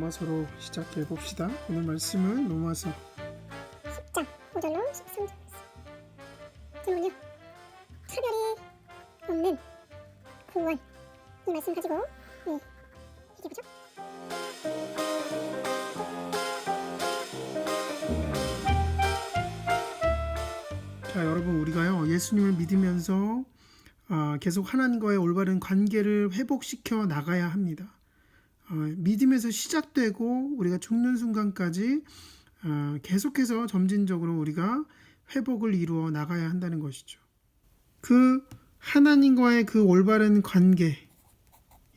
로마서로 시작해 봅시다. 오늘 말씀은 로마서 10장 5절로 13절 제목은요, 차별이 없는 구원. 이 말씀 가지고 얘기해보죠. 자, 여러분, 우리가요 예수님을 믿으면서 계속 하나님과의 올바른 관계를 회복시켜 나가야 합니다. 믿음에서 시작되고 우리가 죽는 순간까지 계속해서 점진적으로 우리가 회복을 이루어 나가야 한다는 것이죠. 그 하나님과의 그 올바른 관계,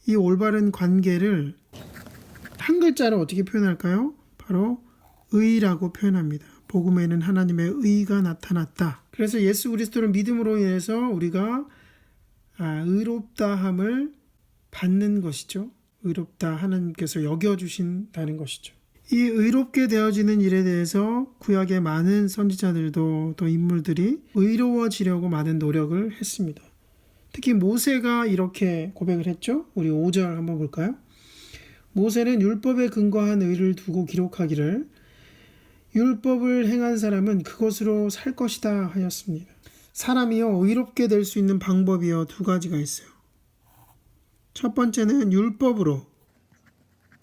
이 올바른 관계를 한 글자로 어떻게 표현할까요? 바로 의라고 표현합니다. 복음에는 하나님의 의가 나타났다. 그래서 예수 그리스도를 믿음으로 인해서 우리가 의롭다함을 받는 것이죠. 의롭다, 하나님께서 여겨주신다는 것이죠. 이 의롭게 되어지는 일에 대해서 구약의 많은 선지자들도 또 인물들이 의로워지려고 많은 노력을 했습니다. 특히 모세가 이렇게 고백을 했죠. 우리 5절 한번 볼까요? 모세는 율법에 근거한 의를 두고 기록하기를 율법을 행한 사람은 그것으로 살 것이다 하였습니다. 사람이요 의롭게 될 수 있는 방법이요 두 가지가 있어요. 첫 번째는 율법으로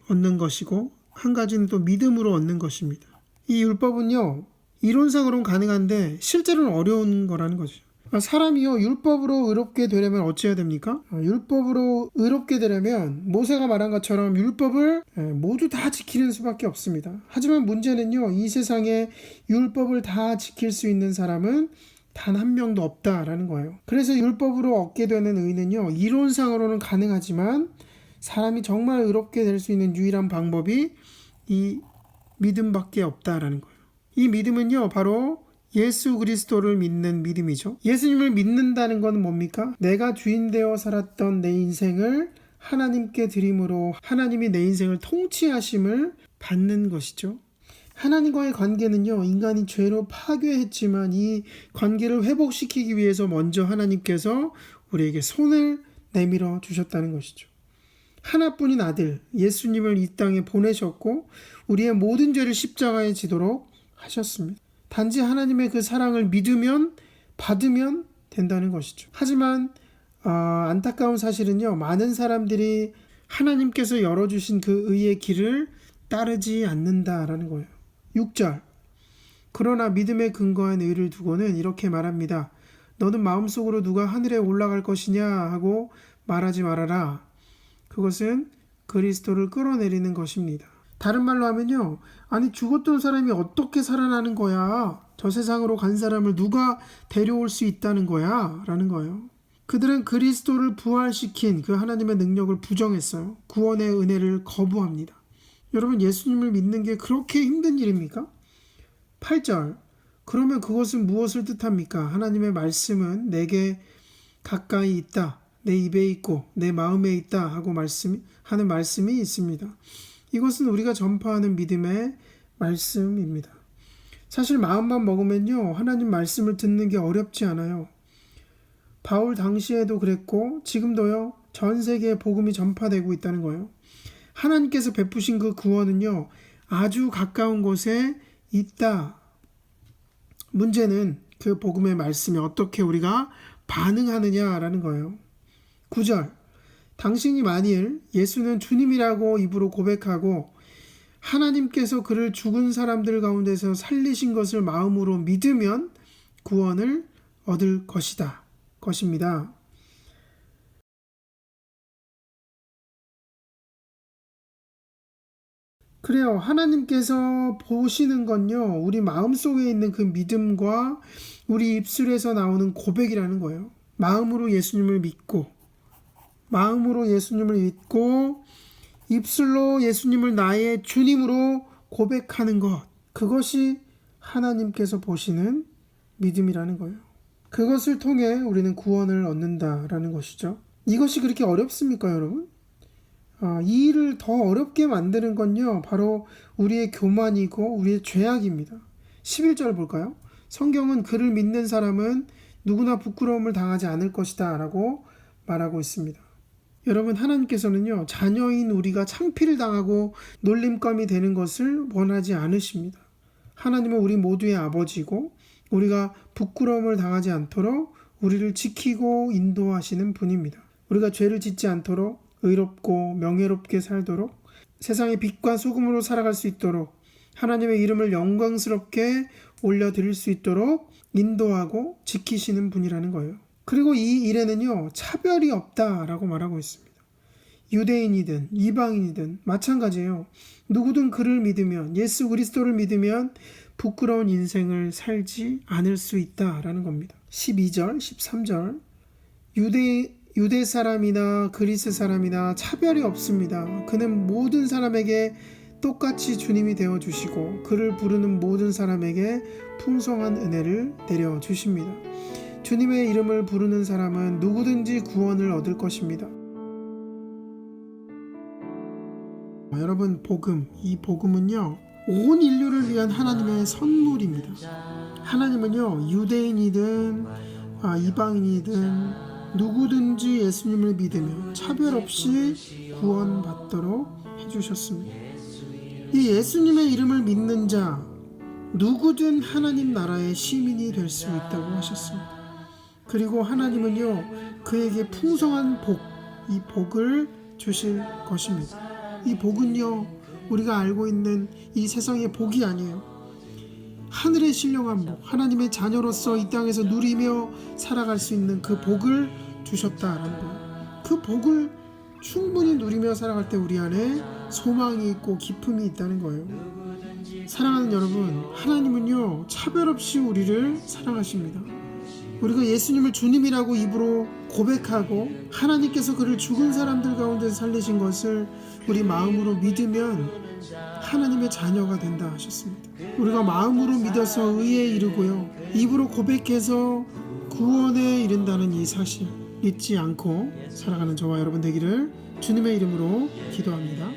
얻는 것이고 한 가지는 또 믿음으로 얻는 것입니다. 이 율법은요 이론상으로는 가능한데 실제로는 어려운 거라는 거죠. 사람이요 율법으로 의롭게 되려면 어찌해야 됩니까? 율법으로 의롭게 되려면 모세가 말한 것처럼 율법을 모두 다 지키는 수밖에 없습니다. 하지만 문제는요 이 세상에 율법을 다 지킬 수 있는 사람은 단 한 명도 없다라는 거예요. 그래서 율법으로 얻게 되는 의는요 이론상으로는 가능하지만 사람이 정말 의롭게 될 수 있는 유일한 방법이 이 믿음밖에 없다라는 거예요. 이 믿음은요 바로 예수 그리스도를 믿는 믿음이죠. 예수님을 믿는다는 건 뭡니까? 내가 주인 되어 살았던 내 인생을 하나님께 드림으로 하나님이 내 인생을 통치하심을 받는 것이죠. 하나님과의 관계는요 인간이 죄로 파괴했지만 이 관계를 회복시키기 위해서 먼저 하나님께서 우리에게 손을 내밀어 주셨다는 것이죠. 하나뿐인 아들 예수님을 이 땅에 보내셨고 우리의 모든 죄를 십자가에 지도록 하셨습니다. 단지 하나님의 그 사랑을 믿으면 받으면 된다는 것이죠. 하지만 안타까운 사실은요 많은 사람들이 하나님께서 열어주신 그 의의 길을 따르지 않는다라는 거예요. 6절 그러나 믿음에 근거한 의를 두고는 이렇게 말합니다. 너는 마음속으로 누가 하늘에 올라갈 것이냐 하고 말하지 말아라. 그것은 그리스도를 끌어내리는 것입니다. 다른 말로 하면요 아니 죽었던 사람이 어떻게 살아나는 거야? 저 세상으로 간 사람을 누가 데려올 수 있다는 거야? 라는 거예요. 그들은 그리스도를 부활시킨 그 하나님의 능력을 부정했어요. 구원의 은혜를 거부합니다. 여러분 예수님을 믿는 게 그렇게 힘든 일입니까? 8절 그러면 그것은 무엇을 뜻합니까? 하나님의 말씀은 내게 가까이 있다. 내 입에 있고 내 마음에 있다 하고 하는 말씀이 있습니다. 이것은 우리가 전파하는 믿음의 말씀입니다. 사실 마음만 먹으면요 하나님 말씀을 듣는 게 어렵지 않아요. 바울 당시에도 그랬고 지금도요 전 세계에 복음이 전파되고 있다는 거예요. 하나님께서 베푸신 그 구원은요 아주 가까운 곳에 있다. 문제는 그 복음의 말씀에 어떻게 우리가 반응하느냐라는 거예요. 9절 당신이 만일 예수는 주님이라고 입으로 고백하고 하나님께서 그를 죽은 사람들 가운데서 살리신 것을 마음으로 믿으면 구원을 얻을 것입니다. 그래요. 하나님께서 보시는 건요 우리 마음속에 있는 그 믿음과 우리 입술에서 나오는 고백이라는 거예요. 마음으로 예수님을 믿고 입술로 예수님을 나의 주님으로 고백하는 것, 그것이 하나님께서 보시는 믿음이라는 거예요. 그것을 통해 우리는 구원을 얻는다라는 것이죠. 이것이 그렇게 어렵습니까, 여러분? 이 일을 더 어렵게 만드는 건요 바로 우리의 교만이고 우리의 죄악입니다. 11절 볼까요? 성경은 그를 믿는 사람은 누구나 부끄러움을 당하지 않을 것이다 라고 말하고 있습니다. 여러분, 하나님께서는요, 자녀인 우리가 창피를 당하고 놀림감이 되는 것을 원하지 않으십니다. 하나님은 우리 모두의 아버지고 우리가 부끄러움을 당하지 않도록 우리를 지키고 인도하시는 분입니다. 우리가 죄를 짓지 않도록 의롭고 명예롭게 살도록 세상의 빛과 소금으로 살아갈 수 있도록 하나님의 이름을 영광스럽게 올려드릴 수 있도록 인도하고 지키시는 분이라는 거예요. 그리고 이 일에는요, 차별이 없다라고 말하고 있습니다. 유대인이든 이방인이든 마찬가지예요. 누구든 그를 믿으면, 예수 그리스도를 믿으면 부끄러운 인생을 살지 않을 수 있다라는 겁니다. 12절, 13절 유대 사람이나 그리스 사람이나 차별이 없습니다. 그는 모든 사람에게 똑같이 주님이 되어주시고 그를 부르는 모든 사람에게 풍성한 은혜를 내려주십니다. 주님의 이름을 부르는 사람은 누구든지 구원을 얻을 것입니다. 여러분, 이 복음은요, 온 인류를 위한 하나님의 선물입니다. 하나님은요, 유대인이든 이방인이든 누구든지 예수님을 믿으며 차별 없이 구원받도록 해주셨습니다. 이 예수님의 이름을 믿는 자 누구든 하나님 나라의 시민이 될 수 있다고 하셨습니다. 그리고 하나님은요, 그에게 풍성한 이 복을 주실 것입니다. 이 복은요, 우리가 알고 있는 이 세상의 복이 아니에요. 하늘의 신령한 복, 하나님의 자녀로서 이 땅에서 누리며 살아갈 수 있는 그 복을 주셨다는 거예요. 그 복을 충분히 누리며 살아갈 때 우리 안에 소망이 있고 기쁨이 있다는 거예요. 사랑하는 여러분, 하나님은요, 차별 없이 우리를 사랑하십니다. 우리가 예수님을 주님이라고 입으로 고백하고 하나님께서 그를 죽은 사람들 가운데 살리신 것을 우리 마음으로 믿으면 하나님의 자녀가 된다 하셨습니다. 우리가 마음으로 믿어서 의에 이르고요, 입으로 고백해서 구원에 이른다는 이 사실 잊지 않고 살아가는 저와 여러분 되기를 주님의 이름으로 기도합니다.